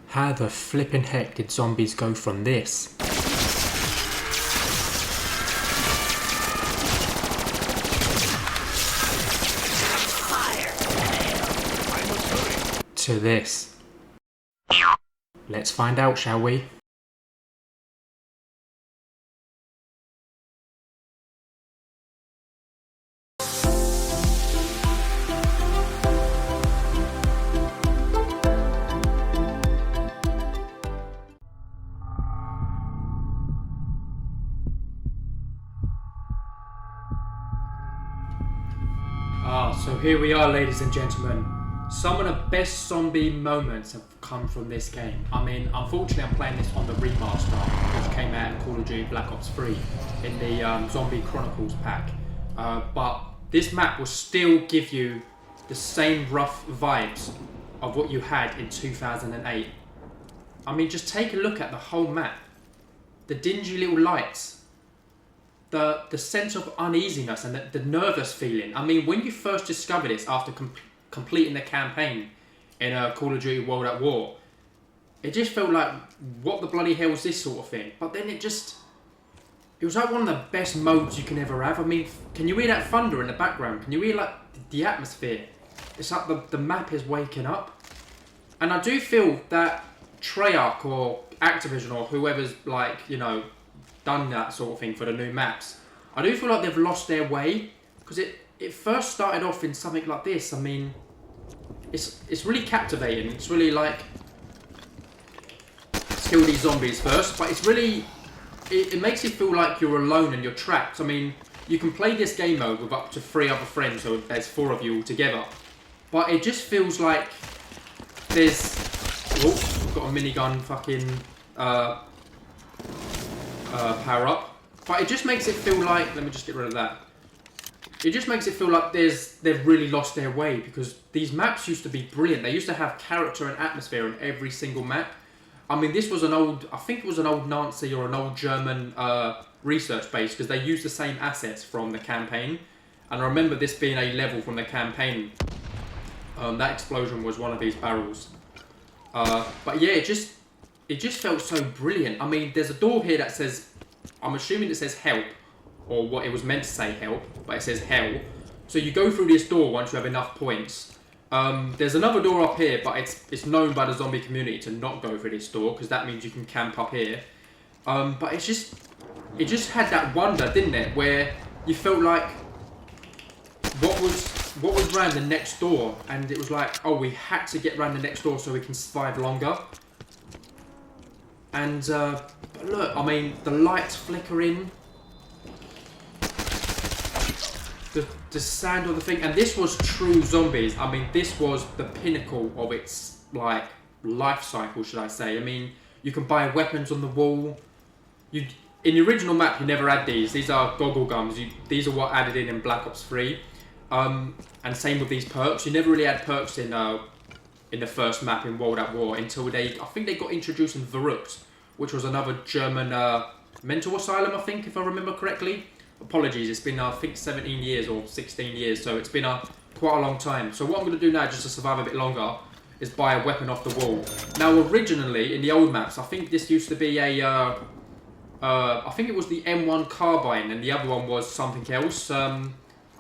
How the flippin' heck did zombies go from this to this? Let's find out, shall we? So here we are, ladies and gentlemen. Some of the best zombie moments have come from this game. I mean, unfortunately I'm playing this on the remaster, which came out in Call of Duty Black Ops 3 in the Zombie Chronicles pack. But this map will still give you the same rough vibes of what you had in 2008. I mean, just take a look at the whole map. The dingy little lights. The sense of uneasiness and the nervous feeling. I mean, when you first discover this after completing the campaign in Call of Duty World at War, it just felt like, what the bloody hell is this sort of thing? But then it was like one of the best modes you can ever have. I mean, can you hear that thunder in the background? Can you hear like the atmosphere? It's like the map is waking up. And I do feel that Treyarch or Activision or whoever's like, you know, done that sort of thing for the new maps, I do feel like they've lost their way, because it first started off in something like this. I mean, it's really captivating. It's really like, let's kill these zombies first, but it's really, it makes you feel like you're alone and you're trapped. I mean, you can play this game mode with up to 3 other friends, so there's 4 of you all together, but it just feels like there's, oh, I've got a minigun fucking power up, but it just makes it feel like, let me just get rid of that. It just makes it feel like they've really lost their way, because these maps used to be brilliant. They used to have character and atmosphere in every single map. I mean, this was an old, I think it was an old Nazi or an old German research base, because they used the same assets from the campaign. And I remember this being a level from the campaign. That explosion was one of these barrels. But yeah, it just felt so brilliant. I mean, there's a door here that says, I'm assuming it says help, or what it was meant to say help, but it says hell. So you go through this door once you have enough points. There's another door up here, but it's known by the zombie community to not go through this door, because that means you can camp up here. But it just had that wonder, didn't it, where you felt like, what was round the next door, and it was like, oh, we had to get round the next door so we can survive longer. And but look, I mean, the lights flickering, the sound of the thing, and this was true zombies. I mean, this was the pinnacle of its like life cycle, should I say. I mean, you can buy weapons on the wall. In the original map, you never had these. These are goggle guns. These are what added in Black Ops 3. And same with these perks. You never really had perks in the first map in World at War until I think they got introduced in Verrückt, which was another German mental asylum, I think, if I remember correctly. Apologies, it's been I think 17 years or 16 years, so it's been quite a long time. So what I'm going to do now, just to survive a bit longer, is buy a weapon off the wall. Now, originally in the old maps, I think this used to be a I think it was the M1 carbine, and the other one was something else. I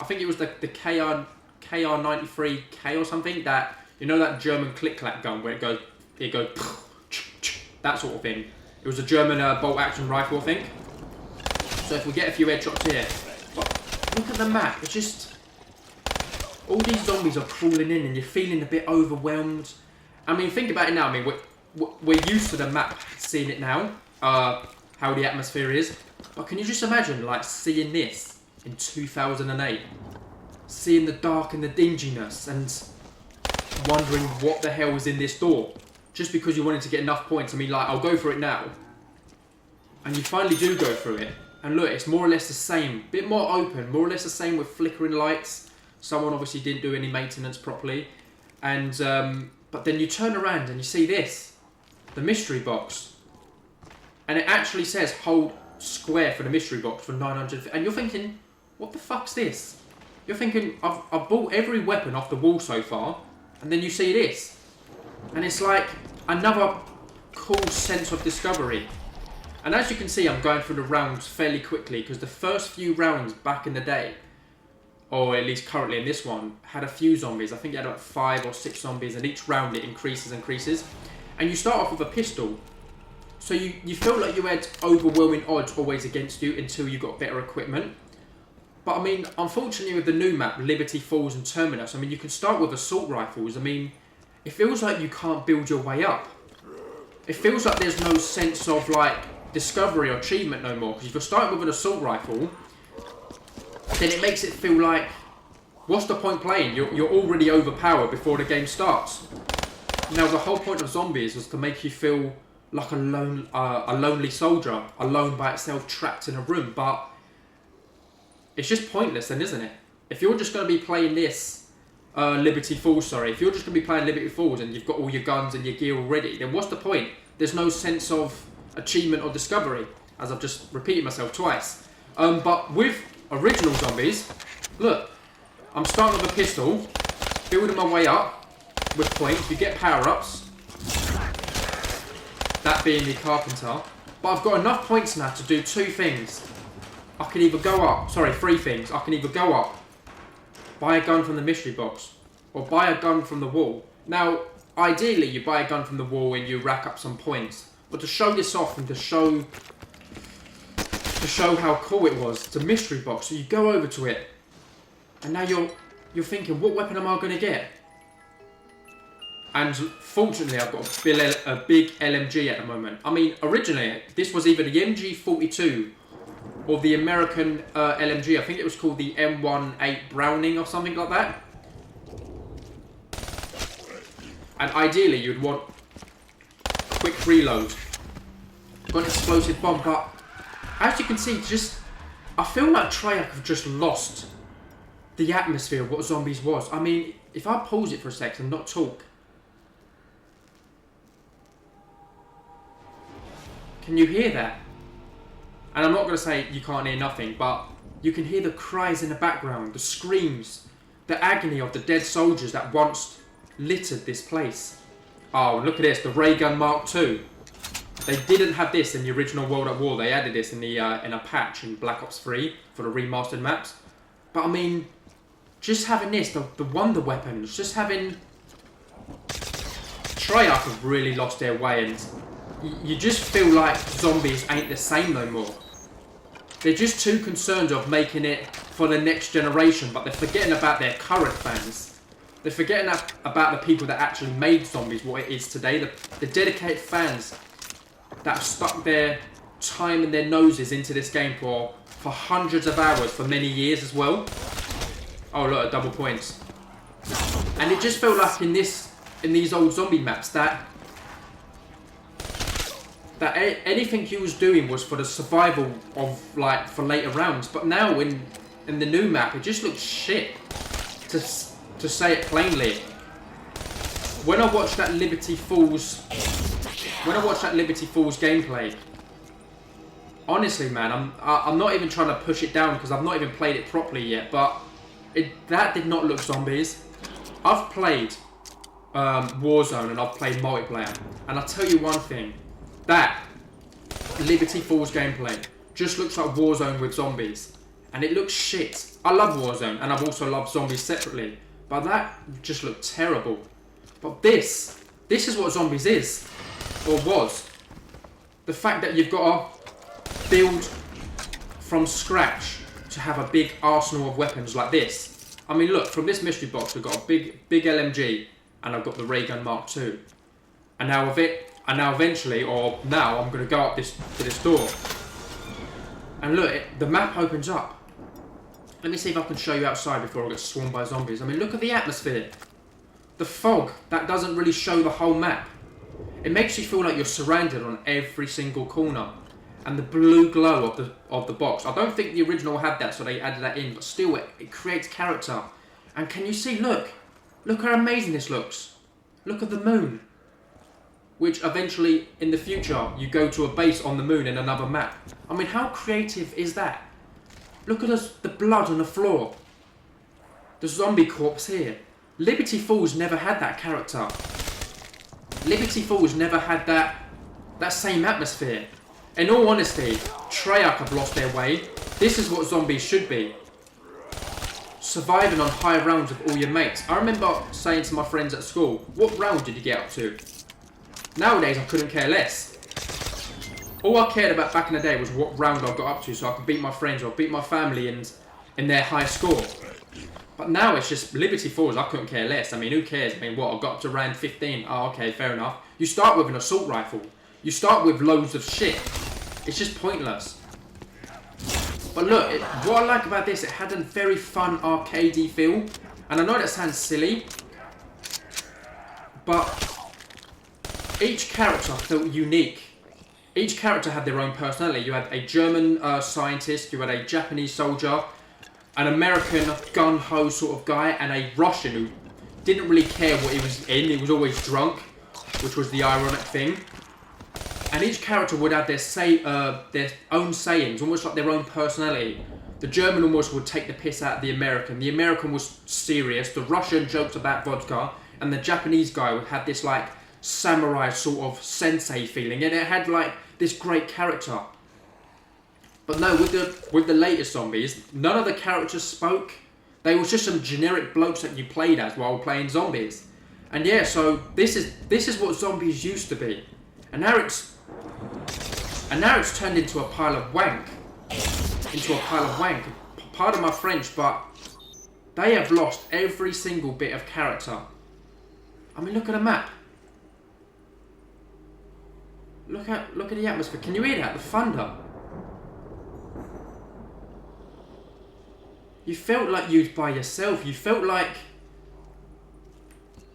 think it was the KR93K or something. That, you know, that German click-clack gun where it goes that sort of thing. It was a German bolt-action rifle, I think. So if we get a few headshots here, but look at the map. It's just, all these zombies are crawling in, and you're feeling a bit overwhelmed. I mean, think about it now. I mean, we're used to the map, seeing it now, how the atmosphere is. But can you just imagine, like, seeing this in 2008, seeing the dark and the dinginess, and wondering what the hell is in this door, just because you wanted to get enough points. I mean, like, I'll go for it now, and you finally do go through it, and look, it's more or less the same, bit more open, more or less the same with flickering lights. Someone obviously didn't do any maintenance properly, and but then you turn around and you see this, the mystery box, and it actually says hold square for the mystery box for 900, and you're thinking, what the fuck's this? You're thinking, I've bought every weapon off the wall so far, and then you see this, and it's like another cool sense of discovery. And as you can see, I'm going through the rounds fairly quickly because the first few rounds back in the day, or at least currently in this one, had a few zombies. I think you had about 5 or 6 zombies, and each round it increases. And you start off with a pistol. So you feel like you had overwhelming odds always against you until you got better equipment. But I mean, unfortunately with the new map, Liberty Falls and Terminus, I mean, you can start with assault rifles. I mean, it feels like you can't build your way up. It feels like there's no sense of like discovery or achievement no more. Because if you're starting with an assault rifle, then it makes it feel like, what's the point playing? You're already overpowered before the game starts. Now the whole point of zombies was to make you feel like a lonely soldier, alone by itself, trapped in a room. But it's just pointless then, isn't it? If you're just going to be playing this, Liberty Falls, if you're just going to be playing Liberty Falls and you've got all your guns and your gear already, then what's the point? There's no sense of achievement or discovery, as I've just repeated myself twice. But with original zombies, look, I'm starting with a pistol, building my way up with points. You get power-ups, that being the carpenter. But I've got enough points now to do 2 things. I can either go up, 3 things. I can either go up, buy a gun from the mystery box, or buy a gun from the wall. Now, ideally, you buy a gun from the wall and you rack up some points. But to show this off and to show how cool it was, it's a mystery box. So you go over to it, and now you're thinking, what weapon am I going to get? And fortunately, I've got a big LMG at the moment. I mean, originally, this was either the MG42 or the American LMG. I think it was called the M18 Browning or something like that. And ideally, you'd want quick reload. Got an explosive bomb, but as you can see, I feel like Treyarch have just lost the atmosphere of what zombies was. I mean, if I pause it for a second and not talk, can you hear that? And I'm not going to say you can't hear nothing, but you can hear the cries in the background, the screams, the agony of the dead soldiers that once littered this place. Oh, look at this, the ray gun Mark II. They didn't have this in the original World at War. They added this in a patch in Black Ops 3 for the remastered maps. But I mean, just having this, the wonder weapons, just having... Treyarch have really lost their way, and you just feel like zombies ain't the same no more. They're just too concerned of making it for the next generation, but they're forgetting about their current fans. They're forgetting about the people that actually made zombies what it is today, the dedicated fans that have stuck their time and their noses into this game for hundreds of hours, for many years as well. Oh look, at double points. And it just felt like in these old zombie maps that anything you was doing was for the survival of, like, for later rounds. But now in the new map, it just looks shit, to say it plainly. When I watched that Liberty Falls gameplay, honestly, man, I'm not even trying to push it down because I've not even played it properly yet. But that did not look zombies. I've played Warzone and I've played multiplayer, and I'll tell you one thing. That Liberty Falls gameplay just looks like Warzone with zombies. And it looks shit. I love Warzone, and I've also loved zombies separately. But that just looked terrible. But this is what zombies is. Or was. The fact that you've got to build from scratch to have a big arsenal of weapons like this. I mean, look, from this mystery box, we've got a big LMG, and I've got the ray gun Mark II. And now eventually, or now, I'm going to go up to this door. And look, the map opens up. Let me see if I can show you outside before I get swarmed by zombies. I mean, look at the atmosphere. The fog, that doesn't really show the whole map. It makes you feel like you're surrounded on every single corner. And the blue glow of the box. I don't think the original had that, so they added that in. But still, it creates character. And can you see, look how amazing this looks. Look at the moon. Which eventually, in the future, you go to a base on the moon in another map. I mean, how creative is that? Look at the blood on the floor. The zombie corpse here. Liberty Falls never had that character. Liberty Falls never had that that same atmosphere. In all honesty, Treyarch have lost their way. This is what zombies should be. Surviving on high rounds with all your mates. I remember saying to my friends at school, what round did you get up to? Nowadays, I couldn't care less. All I cared about back in the day was what round I got up to so I could beat my friends or beat my family in their high score. But now it's just Liberty Falls, I couldn't care less. I mean, who cares? I mean, what, I got up to round 15. Oh, okay, fair enough. You start with an assault rifle. You start with loads of shit. It's just pointless. But look, what I like about this, it had a very fun arcadey feel. And I know that sounds silly, but each character felt unique. Each character had their own personality. You had a German scientist, you had a Japanese soldier, an American gun-ho sort of guy, and a Russian who didn't really care what he was in. He was always drunk, which was the ironic thing. And each character would have their own sayings, almost like their own personality. The German almost would take the piss out of the American. The American was serious. The Russian joked about vodka. And the Japanese guy would have this like samurai sort of sensei feeling. And it had like this great character. But no, with the latest zombies, none of the characters spoke. They was just some generic blokes that you played as while playing zombies. And yeah, so this is what zombies used to be. And now it's turned into a pile of wank. Pardon my French, but they have lost every single bit of character. I mean, look at the map. Look at the atmosphere. Can you hear that? The thunder. You felt like you was by yourself. You felt like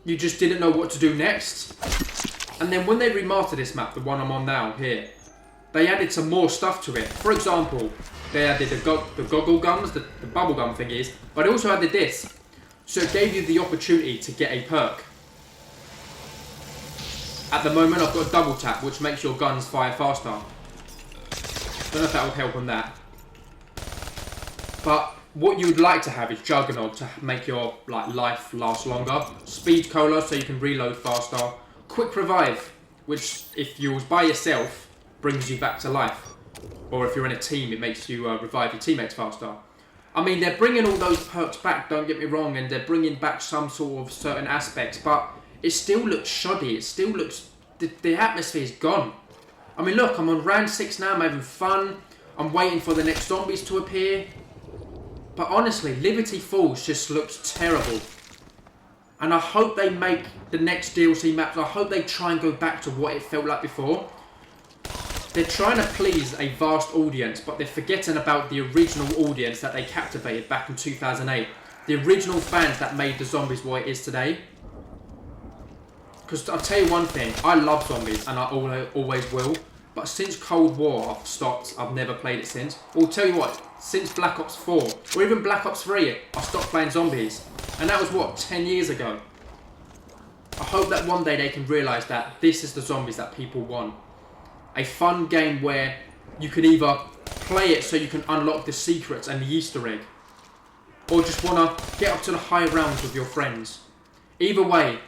you just didn't know what to do next. And then when they remastered this map, the one I'm on now, here, they added some more stuff to it. For example, they added the goggle guns, the bubble gun thingies, but they also added this. So it gave you the opportunity to get a perk. At the moment, I've got a double tap, which makes your guns fire faster. Don't know if that will help on that. But what you would like to have is Juggernaut to make your life last longer. Speed Cola so you can reload faster. Quick Revive, which if you was by yourself, brings you back to life. Or if you're in a team, it makes you revive your teammates faster. I mean, they're bringing all those perks back, don't get me wrong, and they're bringing back some sort of certain aspects, but it still looks shoddy. It still looks... The atmosphere is gone. I mean, look, I'm on round 6 now, I'm having fun. I'm waiting for the next zombies to appear. But honestly, Liberty Falls just looks terrible. And I hope they make the next DLC maps. I hope they try and go back to what it felt like before. They're trying to please a vast audience, but they're forgetting about the original audience that they captivated back in 2008. The original fans that made the zombies what it is today. Because I'll tell you one thing, I love zombies and I always will. But since Cold War, I've stopped. I've never played it since. Well, tell you what, since Black Ops 4, or even Black Ops 3, I stopped playing zombies. And that was what, 10 years ago. I hope that one day they can realise that this is the zombies that people want. A fun game where you could either play it so you can unlock the secrets and the Easter egg, or just want to get up to the high rounds with your friends. Either way,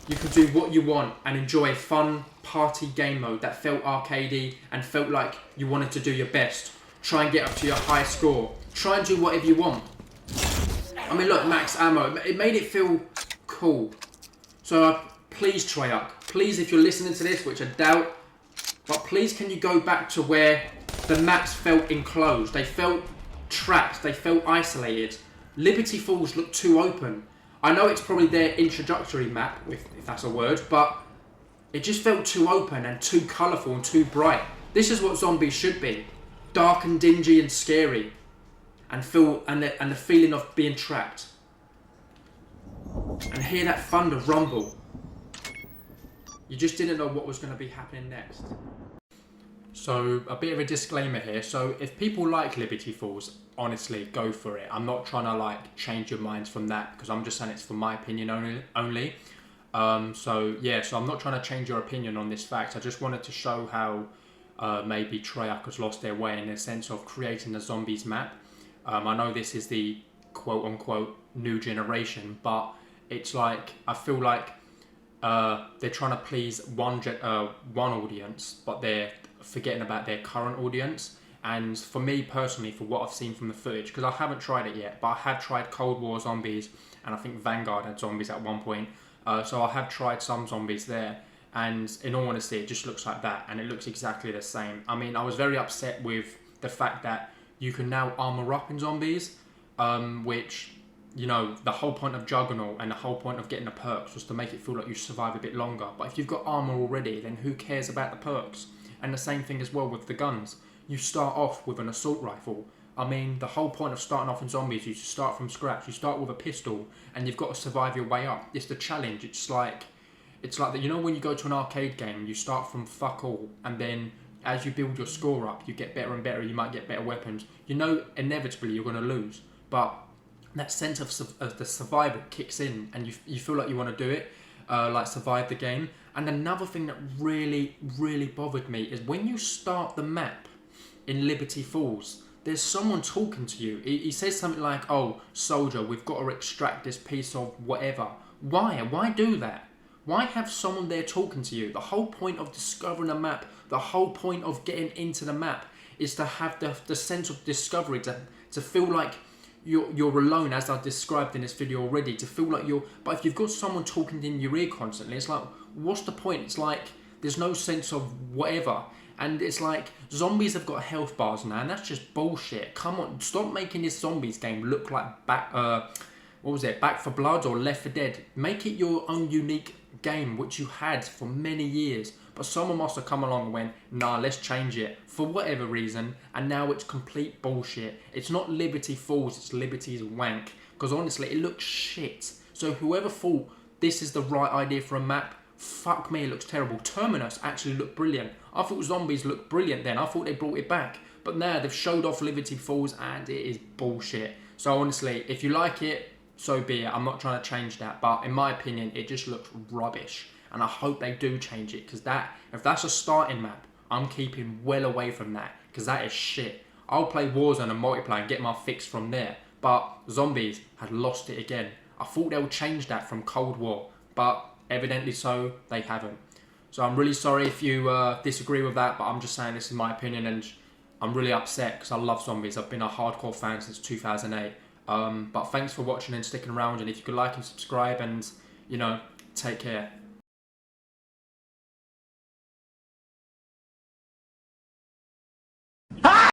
you can do what you want and enjoy a fun party game mode that felt arcadey and felt like you wanted to do your best. Try and get up to your high score. Try and do whatever you want. I mean, look, max ammo. It made it feel cool. So please, Treyarch, please, if you're listening to this, which I doubt, but please can you go back to where the maps felt enclosed. They felt trapped. They felt isolated. Liberty Falls looked too open. I know it's probably their introductory map, if that's a word, but it just felt too open and too colourful and too bright. This is what zombies should be. Dark and dingy and scary. And the feeling of being trapped. And hear that thunder rumble. You just didn't know what was going to be happening next. So, a bit of a disclaimer here. So, if people like Liberty Falls, honestly, go for it. I'm not trying to change your minds from that, because I'm just saying it's for my opinion only. So I'm not trying to change your opinion on this fact. I just wanted to show how maybe Treyarch has lost their way in the sense of creating the zombies map. I know this is the quote-unquote new generation, but it's like, I feel like they're trying to please one audience, but they're forgetting about their current audience. And for me personally, for what I've seen from the footage, because I haven't tried it yet, but I have tried Cold War zombies, and I think Vanguard had zombies at one point. So I have tried some zombies there, and in all honesty, it just looks like that, and it looks exactly the same. I mean, I was very upset with the fact that you can now armor up in zombies, which, you know, the whole point of Juggernaut and the whole point of getting the perks was to make it feel like you survive a bit longer. But if you've got armor already, then who cares about the perks? And the same thing as well with the guns. You start off with an assault rifle. I mean, the whole point of starting off in zombies is you start from scratch. You start with a pistol, and you've got to survive your way up. It's the challenge. It's like that. You know, when you go to an arcade game, you start from fuck all, and then as you build your score up, you get better and better. You might get better weapons. You know, inevitably you're going to lose, but that sense of the survival kicks in, and you feel like you want to do it, like survive the game. And another thing that really, really bothered me is when you start the map in Liberty Falls, there's someone talking to you. He says something like, "Oh, soldier, we've got to extract this piece of whatever." Why do that? Why have someone there talking to you? The whole point of discovering a map, the whole point of getting into the map is to have the sense of discovery, to feel like you're alone, as I described in this video already, to feel like you're... But if you've got someone talking in your ear constantly, it's like, what's the point? It's like, there's no sense of whatever. And it's like, zombies have got health bars now, and that's just bullshit. Come on, stop making this zombies game look like Back for Blood or Left 4 Dead. Make it your own unique game, which you had for many years. But someone must have come along and went, nah, let's change it for whatever reason, and now it's complete bullshit. It's not Liberty Falls, it's Liberty's wank. Because honestly, it looks shit. So whoever thought this is the right idea for a map, fuck me, it looks terrible. Terminus actually looked brilliant. I thought zombies looked brilliant then. I thought they brought it back. But now they've showed off Liberty Falls, and it is bullshit. So honestly, if you like it, so be it. I'm not trying to change that, but in my opinion, it just looks rubbish. And I hope they do change it, because if that's a starting map, I'm keeping well away from that, because that is shit. I'll play Warzone and multiplayer and get my fix from there, but zombies had lost it again. I thought they would change that from Cold War, but evidently so, they haven't. So I'm really sorry if you disagree with that, but I'm just saying this is my opinion, and I'm really upset because I love zombies. I've been a hardcore fan since 2008. But thanks for watching and sticking around, and if you could like and subscribe, and, you know, take care.